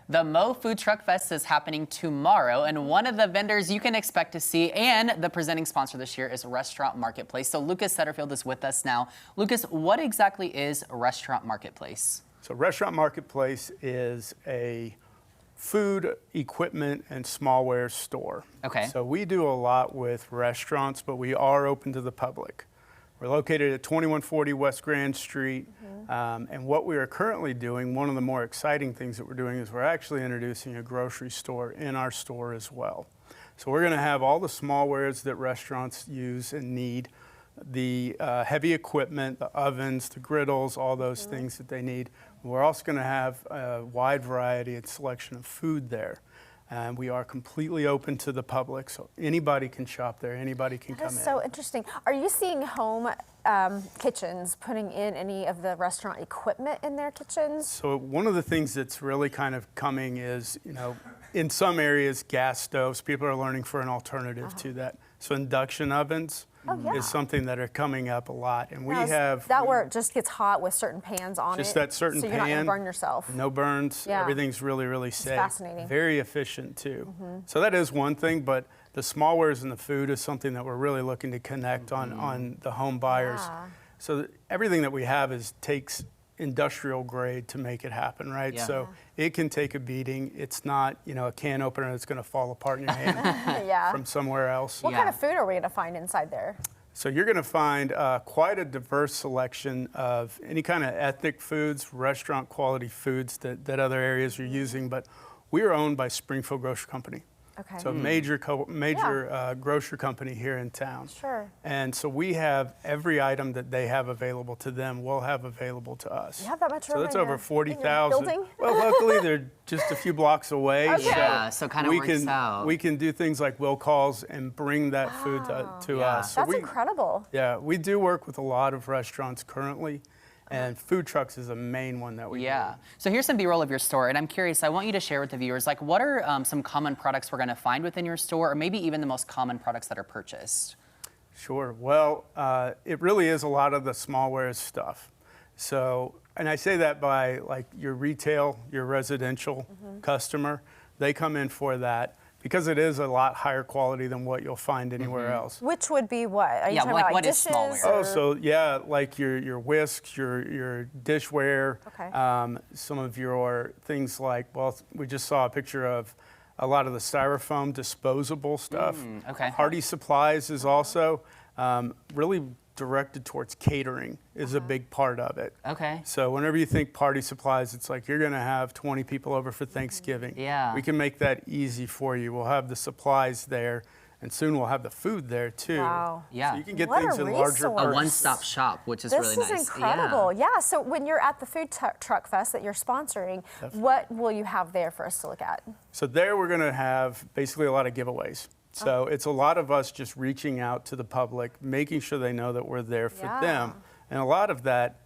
The Mo Food Truck Fest is happening tomorrow, and one of the vendors you can expect to see and the presenting sponsor this year is Restaurant Marketplace. So Lucas Setterfield is with us now. Lucas, what exactly is Restaurant Marketplace? So Restaurant Marketplace is a food, equipment, and smallware store. Okay. So we do a lot with restaurants, but we are open to the public. We're located at 2140 West Grand Street, and what we are currently doing, one of the more exciting things that we're doing is we're actually introducing a grocery store in our store as well. So we're going to have all the smallwares that restaurants use and need, the heavy equipment, the ovens, the griddles, all those things that they need. We're also going to have a wide variety and selection of food there. And we are completely open to the public, so anybody can shop there, anybody can come in. That's so interesting. Are you seeing home kitchens putting in any of the restaurant equipment in their kitchens? So one of the things that's really kind of coming is, in some areas, gas stoves. People are learning for an alternative to that. So induction ovens is something that are coming up a lot. And we have... That where it just gets hot with certain pans on it? Just that certain pan. So you're not going to burn yourself? No burns. Yeah. Everything's really, really safe. It's fascinating. Very efficient, too. So that is one thing, but the smallwares and the food is something that we're really looking to connect on the home buyers. Yeah. So everything that we have takes industrial grade to make it happen, right? Yeah. So it can take a beating. It's not, a can opener that's going to fall apart in your hand from somewhere else. What kind of food are we going to find inside there? So you're going to find quite a diverse selection of any kind of ethnic foods, restaurant quality foods that other areas are using, but we are owned by Springfield Grocery Company. Okay. So major grocery company here in town. Sure. And so we have every item that they have available to them, we'll have available to us. You have that much room So that's in over your 40,000. building? Well, luckily they're just a few blocks away. Okay. Yeah, so kind of works out. We can do things like will calls and bring that food to us. So That's incredible. Yeah, we do work with a lot of restaurants currently. And food trucks is a main one that we do. So here's some B-roll of your store, and I'm curious, I want you to share with the viewers, what are some common products we're going to find within your store, or maybe even the most common products that are purchased? Sure. Well, it really is a lot of the smallware stuff. So, and I say that by your retail, your residential customer, they come in for that. Because it is a lot higher quality than what you'll find anywhere else. Which would be what? Are you talking about what is dishes? smallware? Oh, so yeah, like your whisks, your dishware, some of your things like, well, we just saw a picture of a lot of the styrofoam disposable stuff. Hardy Supplies is also really directed towards catering is a big part of it. Okay. So whenever you think party supplies, it's like you're going to have 20 people over for Thanksgiving. Yeah. We can make that easy for you. We'll have the supplies there, and soon we'll have the food there too. Wow. Yeah. So you can get What things a in larger resource. parts. A one-stop shop, which is really nice. This is incredible. Yeah. So when you're at the Food Truck Fest that you're sponsoring, what will you have there for us to look at? So there we're going to have basically a lot of giveaways. So it's a lot of us just reaching out to the public, making sure they know that we're there for them. And a lot of that,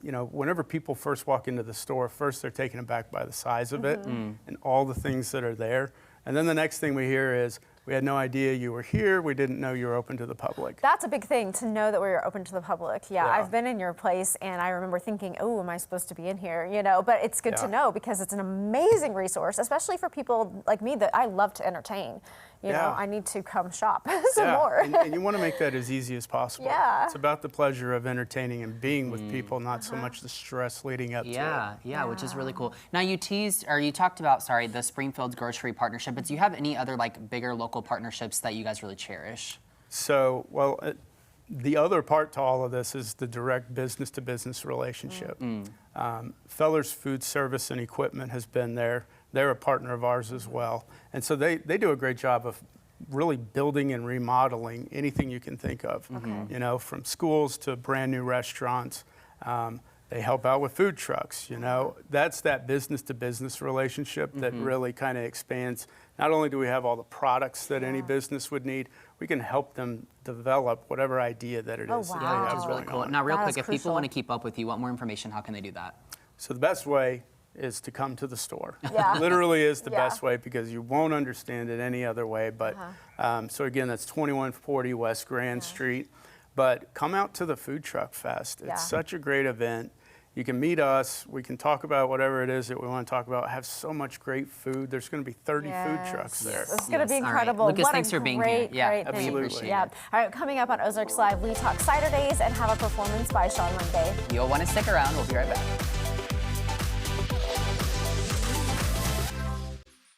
whenever people first walk into the store, first they're taken aback by the size of it and all the things that are there. And then the next thing we hear is, we had no idea you were here. We didn't know you were open to the public. That's a big thing, to know that we're open to the public. Yeah, I've been in your place, and I remember thinking, oh, am I supposed to be in here? But it's good to know because it's an amazing resource, especially for people like me that I love to entertain. I need to come shop some more. And you want to make that as easy as possible. Yeah. It's about the pleasure of entertaining and being with people, not so much the stress leading up to it. Yeah, which is really cool. Now you talked about, the Springfield's grocery partnership, but do you have any other bigger local partnerships that you guys really cherish? So, the other part to all of this is the direct business-to-business relationship. Feller's Food Service and Equipment has been there. They're a partner of ours as well. And so they do a great job of really building and remodeling anything you can think of, from schools to brand new restaurants. They help out with food trucks, That's that business-to-business relationship that really kind of expands. Not only do we have all the products that any business would need, we can help them develop whatever idea that it is that they have Which is really going cool. on. Now, real quick, if people want to keep up with you, want more information, how can they do that? So the best way is to come to the store. Yeah. Literally is the best way because you won't understand it any other way. But so again, that's 2140 West Grand Street. But come out to the Food Truck Fest. It's such a great event. You can meet us. We can talk about whatever it is that we want to talk about. Have so much great food. There's going to be 30 food trucks there. This is going to be All right. incredible. Lucas, what thanks a for being great, here. Yeah, great we thing. appreciate Yeah. it. All right, coming up on Ozarks Live, we talk cider days and have a performance by Sean Monday. You'll want to stick around. We'll be right back.